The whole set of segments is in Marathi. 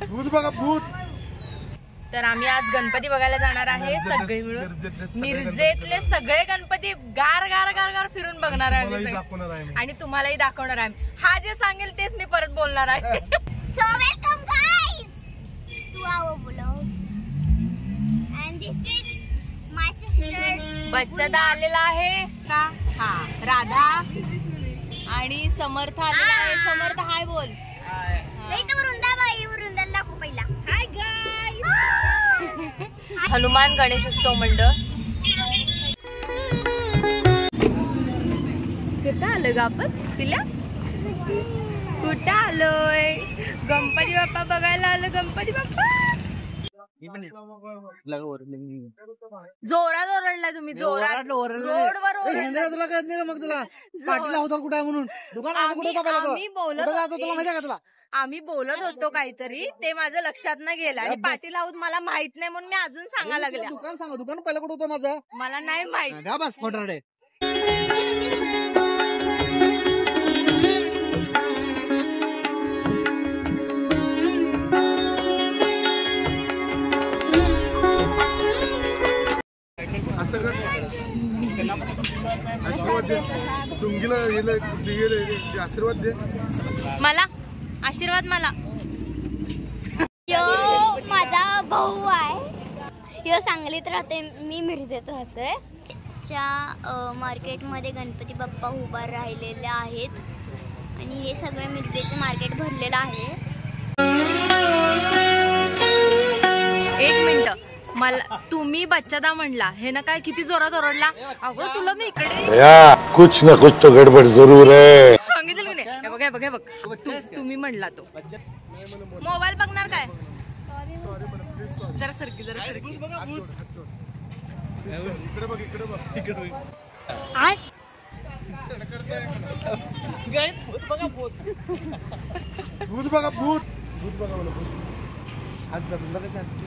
भूत बघा भूत. तर आम्ही आज गणपती बघायला जाणार आहे सगळे मिळून. मिरजेतले सगळे गणपती गार गार गार गार फिरून बघणार आहे आणि तुम्हालाही दाखवणार आहे. हा जे सांगेल तेच मी परत बोलणार आहे. So welcome guys to our vlog and this is my sister. बच्चादा आलेला आहे का? हा, राधा आणि समर्थ आलेला आहे. समर्थ हाय बोल. वृंदाला दाखव पहिला. Hi guys. हनुमान गणेश उत्सव मंडळ. कुठं आलोय ग आपण पिल्या? कुठं आलोय? गणपती बाप्पा बघायला आलो. गणपती बाप्पा जोरात ओरडला तुम्ही. जोरात रोडवर तुला कळत नाही का मग? तुला पाठीला होता कुठे म्हणून दुकान आम्ही बोलत होतो काहीतरी, ते माझं लक्षात नाही गेलं आणि पाटील आहोत मला माहित नाही म्हणून मी अजून सांगायला लागले. दुकान सांगा. दुकान पहिला कुठं होतं माझं? मला नाही माहित. बस खोटरडे. आशीर्वाद दे डुंगीला, आशीर्वाद दे मला. आशीर्वाद मला. यो माझा भाऊ आहे. यो सांगलीत राहते, मी मिरजेत राहतोय. च्या मार्केटमध्ये गणपती बाप्पा उभा राहिलेले आहेत आणि हे सगळे मिरजेचे मार्केट भरलेलं आहे. एक मिनिट, मला तुम्ही बच्चादा म्हणला हे ना काय किती जोरात ओरडला. अगं तुला मी इकडे कुछ ना कुछ तो गडबड जरूर है सांगितलं की नाही? बघ बघ बघ तुम्ही म्हणला तो. मोबाईल बघणार काय? जरा सरकी जरा सरकी. इकडे बघ इकडे बघ इकडे. आय भूत बघा भूत. भूत बघा भूत. भूत बघा मला भूत. आज जरूर कशी असते.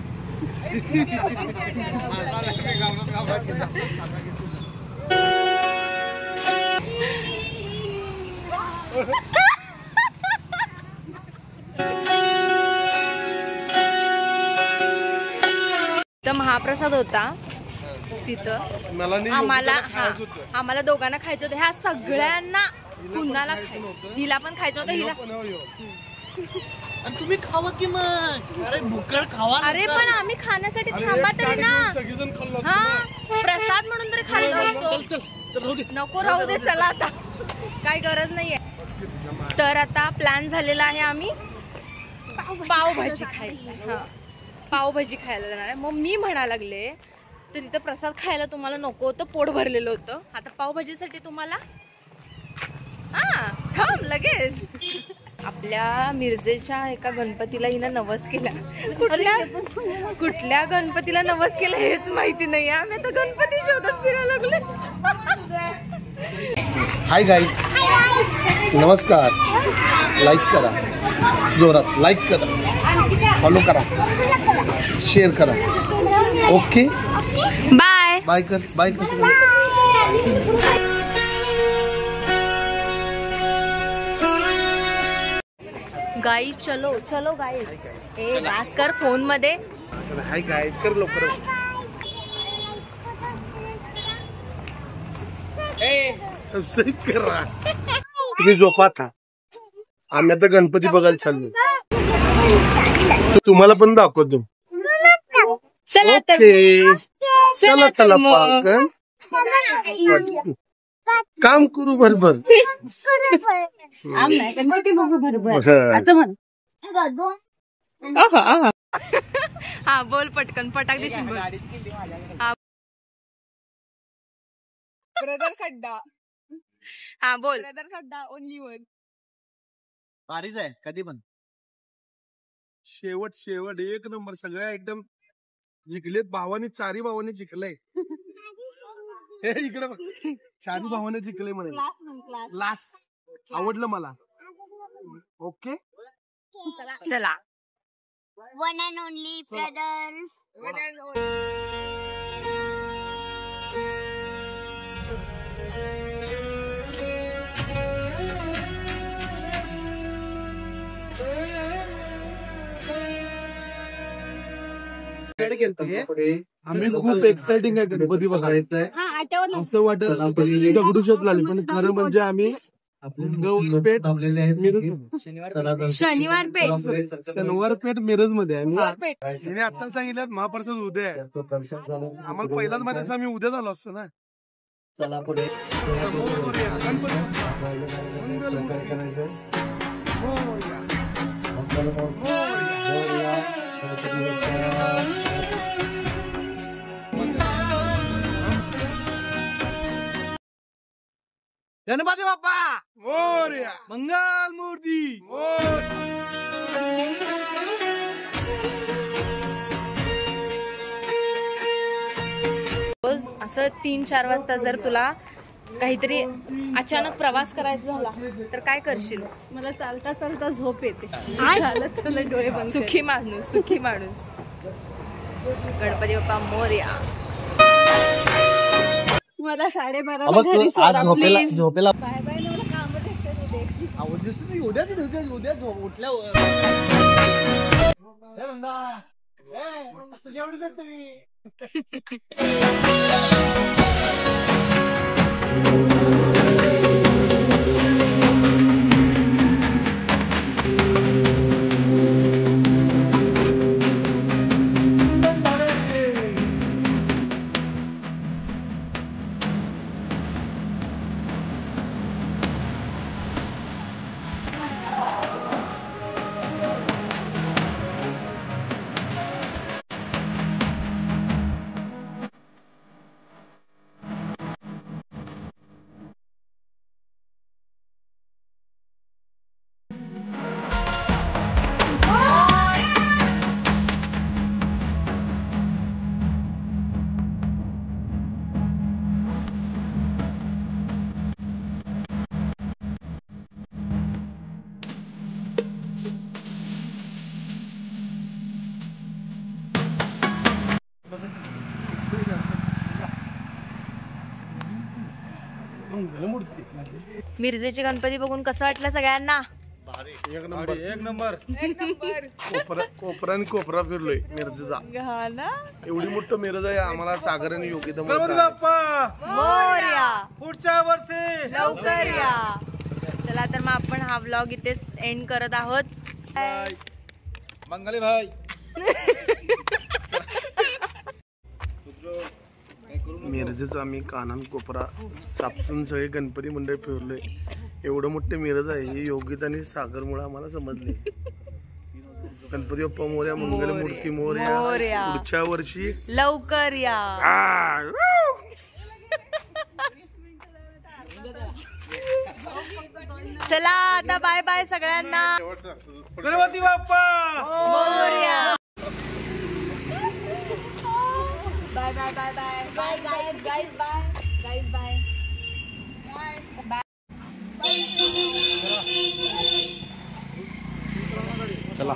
तर महाप्रसाद होता तिथं. आम्हाला दोघांना खायचं होतं. ह्या सगळ्यांना कुणाला हिला पण खायचं होतं. हिला तुम्ही खावा की मग. अरे भुकळ खावा. अरे पण आम्ही खाण्यासाठी थांबा तरी ना. हा, प्रसाद म्हणून तरी खाल्लं असतो. नको राहू दे, चला आता काय गरज नाहीये. तर आता प्लॅन झालेला आहे, आम्ही पावभाजी खायचं. हा, पावभाजी खायला जाणार आहे. मग मी म्हणा लागले तर तिथं प्रसाद खायला तुम्हाला नको होतं, पोट भरलेलं होतं. आता पावभाजीसाठी तुम्हाला थांब लगेच. आपल्या मिरजेच्या एका गणपतीला हिनं नवस केला. कुठल्या गणपतीला नवस केलं हेच माहिती नाही. आम्ही आता गणपती शोधत फिरायला लागले. हाय गाईज, नमस्कार. लाईक करा, जोरात लाईक करा, फॉलो करा, शेअर करा. ओके बाय बाय कर. बाय कर. गाईज चलो चलो गाईज. ए वास कर फोन मध्ये. हाय गाईज कर लवकर. सबस्क्राईब करा. तुम्ही झोपात. आम्ही आता गणपती बघायला चाललो. तुम्हाला पण दाखवतो. चला तर चला चला काम करू बरोबर. हा बोल पटकन, पटाक देशील बोल. ब्रदर खड्डा. हा बोल. ब्रदर खड्डा ओनली वन. भारीच आहे कधी पण. शेवट शेवट एक नंबर. सगळे आयटम जिंकलेत. भावानी, चारी भावाने जिंकलंय. हे इकडे बघ, चारी भावाने जिंकले म्हणे. लास्ट आवडलं मला. ओके चला. One and only brothers. केलते आम्ही खूप एक्साइटिंग आहे गणपती बघायचं असं वाटत दगडूशेठ लागली पण खरं म्हणजे आम्ही शनिवार पेठ मिरज मध्ये आहे. हिने आता सांगितलं महाप्रसाद उद्या आहे. आम्हाला पहिलाच माहिती असं आम्ही उद्या झालो असतो ना. चला पुढे गणपती बाप्पा मोरया मंगल मूर्ती रोज असं 3-4 वाजता जर तुला काहीतरी अचानक प्रवास करायचा झाला तर काय करशील? मला चालता चालता झोप येते. चालत डोळे बंद. सुखी माणूस गणपती बाप्पा मोरया. मला 12:30 घरी सोडा प्लीज. झोपेला बाय बाय. मला कामं दिसतात उद्याची. उद्या उठल्यावर मिरजेचे गणपती बघून कसं वाटलं सगळ्यांना? एक नंबर कोपरा आणि कोपरा फिरलोय मिरजेचा. एवढी मोठं मिरज आहे आम्हाला सागर आणि योगिता पुढच्या वर्षी लवकर या. चला तर मग आपण हा व्लॉग इथेच एंड करत आहोत. मंगली भाई मिरजेचा आम्ही कानन कोपरा चापसून सगळे गणपती मंडळ फिरलोय. एवढं मोठं मिरज आहे हे योगिता आणि सागरमुळे आम्हाला समजले. गणपती बाप्पा मोरया मंगल मूर्ती मोरया. पुढच्या वर्षी लवकर या. चला आता बाय बाय सगळ्यांना. Ganpati Bappa Morya. Bye bye bye bye bye guys bye guys bye bye. चला